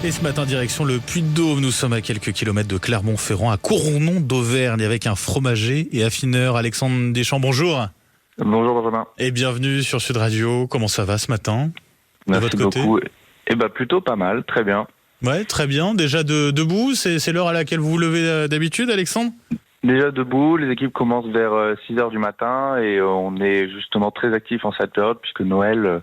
Et ce matin, direction le Puy-de-Dôme. Nous sommes à quelques kilomètres de Clermont-Ferrand, à Cournon d'Auvergne, avec un fromager et affineur, Alexandre Deschamps. Bonjour. Bonjour Benjamin. Et bienvenue sur Sud Radio. Comment ça va ce matin? Merci beaucoup. Plutôt pas mal, très bien. Ouais, très bien. Déjà debout, c'est l'heure à laquelle vous vous levez d'habitude, Alexandre? Déjà debout, les équipes commencent vers 6h du matin et on est justement très actifs en cette période puisque Noël,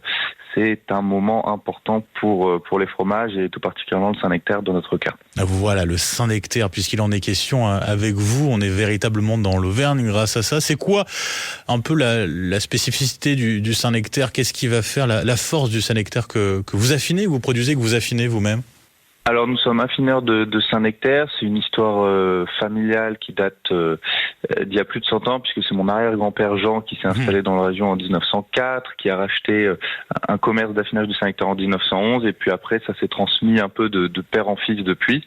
c'est un moment important pour les fromages et tout particulièrement le Saint-Nectaire dans notre cas. Voilà, le Saint-Nectaire, puisqu'il en est question avec vous. On est véritablement dans l'Auvergne grâce à ça. C'est quoi un peu la spécificité du Saint-Nectaire? Qu'est-ce qui va faire la force du Saint-Nectaire que vous affinez, que vous produisez, que vous affinez vous-même? Alors nous sommes affineurs de Saint-Nectaire, c'est une histoire familiale qui date d'il y a plus de 100 ans, puisque c'est mon arrière-grand-père Jean qui s'est installé dans la région en 1904, qui a racheté un commerce d'affinage de Saint-Nectaire en 1911, et puis après ça s'est transmis un peu de père en fils depuis.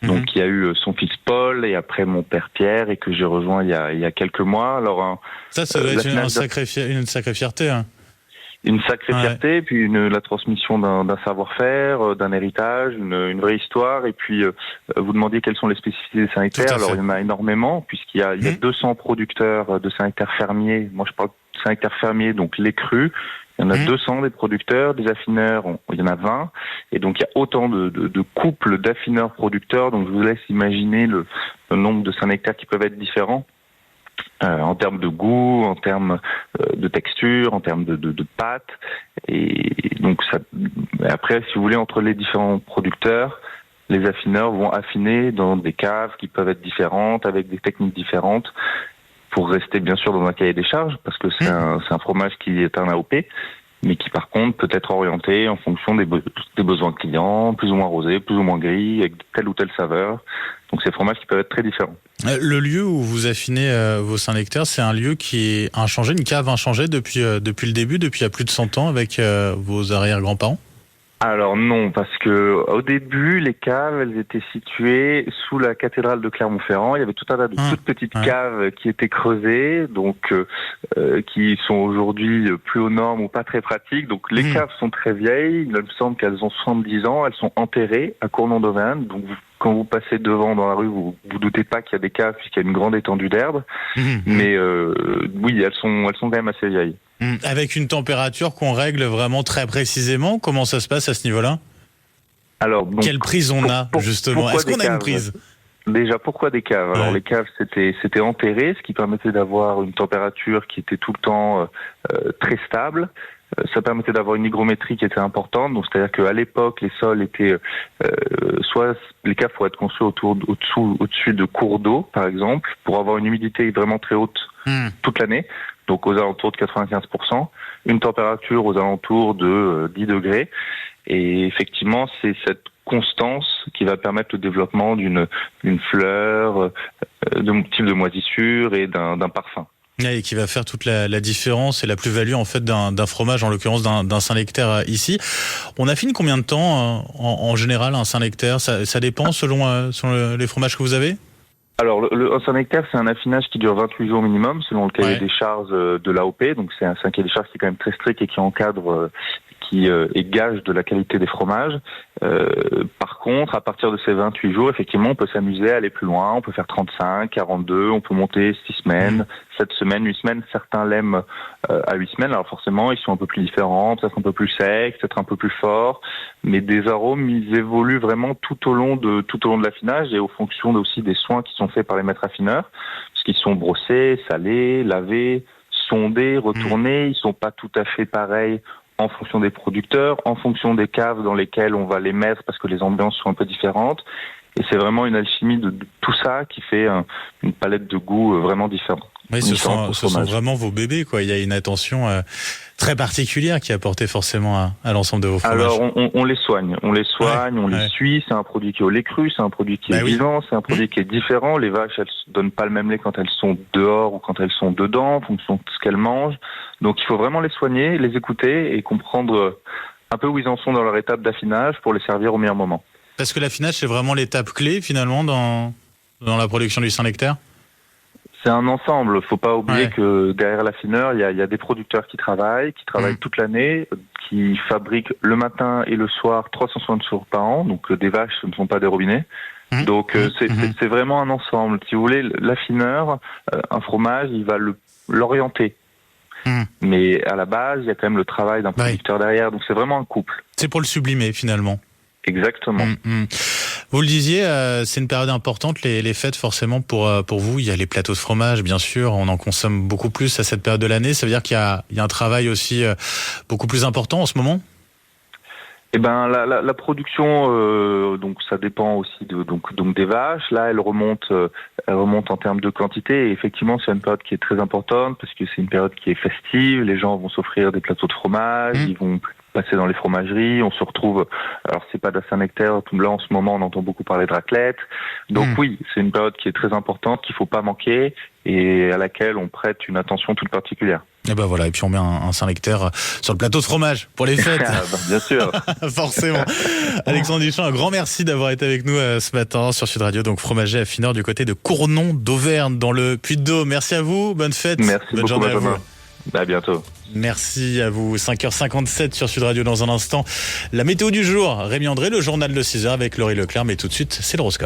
Donc il y a eu son fils Paul, et après mon père Pierre, et que j'ai rejoint il y a quelques mois. Alors ça doit être une sacrée fierté, hein. Une sacrée fierté, puis la transmission d'un savoir-faire, d'un héritage, une vraie histoire. Et puis, vous demandiez quelles sont les spécificités des Saint-Nectaire. Alors, il y en a énormément, puisqu'il y a 200 producteurs de Saint-Nectaire fermiers. Moi, je parle de Saint-Nectaire fermier, donc les crus. Il y en a 200 des producteurs, des affineurs, il y en a 20. Et donc, il y a autant de couples d'affineurs producteurs. Donc, je vous laisse imaginer le nombre de Saint-Nectaire qui peuvent être différents. En termes de goût, en termes de texture, en termes de pâte. Et donc ça, après, si vous voulez, entre les différents producteurs, les affineurs vont affiner dans des caves qui peuvent être différentes, avec des techniques différentes, pour rester bien sûr dans un cahier des charges, parce que c'est un fromage qui est un AOP, mais qui par contre peut être orienté en fonction des besoins clients, plus ou moins rosé, plus ou moins gris, avec telle ou telle saveur. Donc c'est des fromages qui peuvent être très différents. Le lieu où vous affinez vos Saint-Nectaire, c'est un lieu qui est inchangé, une cave inchangée depuis le début, depuis il y a plus de 100 ans avec vos arrière-grands-parents? Alors non, parce que au début, les caves, elles étaient situées sous la cathédrale de Clermont-Ferrand. Il y avait tout un tas de toutes petites caves qui étaient creusées, donc qui sont aujourd'hui plus aux normes ou pas très pratiques. Donc les caves sont très vieilles. Il me semble qu'elles ont 70 ans. Elles sont enterrées à Cournon d'Auvergne. Donc quand vous passez devant dans la rue, vous doutez pas qu'il y a des caves puisqu'il y a une grande étendue d'herbe. Mais oui, elles sont quand même assez vieilles. Avec une température qu'on règle vraiment très précisément. Comment ça se passe à ce niveau-là? Alors, donc, quelle prise on a, justement? Est-ce qu'on a une prise? Déjà, pourquoi des caves? Alors, les caves, c'était enterré, ce qui permettait d'avoir une température qui était tout le temps très stable. Ça permettait d'avoir une hygrométrie qui était importante. Donc, c'est-à-dire qu'à l'époque, les sols étaient soit les caves pourraient être construits au-dessus de cours d'eau, par exemple, pour avoir une humidité vraiment très haute toute l'année. Donc aux alentours de 95%, une température aux alentours de 10 degrés. Et effectivement, c'est cette constance qui va permettre le développement d'une fleur, de type de moisissure et d'un parfum. Et qui va faire toute la différence et la plus-value en fait d'un fromage, en l'occurrence d'un Saint-Nectaire ici. On affine combien de temps en général un Saint-Nectaire? Ça dépend selon les fromages que vous avez? Alors, un Saint-Nectaire, c'est un affinage qui dure 28 jours minimum, selon le cahier des charges de l'AOP. Donc, c'est un cahier des charges qui est quand même très strict et qui encadre, qui est gage de la qualité des fromages. Par contre, à partir de ces 28 jours, effectivement, on peut s'amuser à aller plus loin. On peut faire 35, 42, on peut monter 6 semaines, 7 semaines, 8 semaines. Certains l'aiment à 8 semaines. Alors forcément, ils sont un peu plus différents, peut-être un peu plus secs, peut-être un peu plus forts. Mais des arômes, ils évoluent vraiment tout au long de l'affinage et aux fonctions aussi des soins qui sont faits par les maîtres affineurs. Parce qu'ils sont brossés, salés, lavés, sondés, retournés. Ils sont pas tout à fait pareils en fonction des producteurs, en fonction des caves dans lesquelles on va les mettre parce que les ambiances sont un peu différentes. Et c'est vraiment une alchimie de tout ça qui fait une palette de goûts vraiment différente. Oui, ce sont vraiment vos bébés, quoi. Il y a une attention très particulière qui est apportée forcément à l'ensemble de vos fromages. Alors, on les soigne, on les suit. C'est un produit qui est au lait cru, c'est un produit qui est vivant, c'est un produit qui est différent. Les vaches, elles donnent pas le même lait quand elles sont dehors ou quand elles sont dedans, en fonction de ce qu'elles mangent. Donc, il faut vraiment les soigner, les écouter et comprendre un peu où ils en sont dans leur étape d'affinage pour les servir au meilleur moment. Parce que l'affinage, c'est vraiment l'étape clé, finalement, dans la production du Saint-Nectaire? C'est un ensemble. Faut pas oublier que derrière l'affineur, il y a des producteurs qui travaillent toute l'année, qui fabrique le matin et le soir 360 jours par an. Donc des vaches, ce ne sont pas des robinets. Donc c'est vraiment un ensemble. Si vous voulez, l'affineur, un fromage, il va l'orienter. Mais à la base, il y a quand même le travail d'un producteur derrière. Donc c'est vraiment un couple. C'est pour le sublimer finalement. Exactement. Vous le disiez, c'est une période importante, les fêtes forcément pour vous. Il y a les plateaux de fromage, bien sûr, on en consomme beaucoup plus à cette période de l'année. Ça veut dire qu'il y a un travail aussi beaucoup plus important en ce moment? Eh ben la production, donc ça dépend aussi donc des vaches. Là, elle remonte en termes de quantité. Et effectivement, c'est une période qui est très importante parce que c'est une période qui est festive. Les gens vont s'offrir des plateaux de fromage, ils vont passer dans les fromageries, on se retrouve, alors c'est pas de la Saint-Nectaire, là en ce moment on entend beaucoup parler de raclette, donc oui, c'est une période qui est très importante, qu'il faut pas manquer et à laquelle on prête une attention toute particulière. Et ben voilà, et puis on met un Saint-Nectaire sur le plateau de fromage pour les fêtes. Bien sûr. Forcément. Alexandre Duchamp, un grand merci d'avoir été avec nous ce matin sur Sud Radio, donc fromager affineur du côté de Cournon d'Auvergne dans le Puy-de-Dôme. Merci à vous, bonne fête. Merci bonne beaucoup, journée à vous. À bientôt. Merci à vous. 5h57 sur Sud Radio dans un instant. La météo du jour, Rémi André, le journal de 6h avec Laurie Leclerc, mais tout de suite, c'est l'horoscope.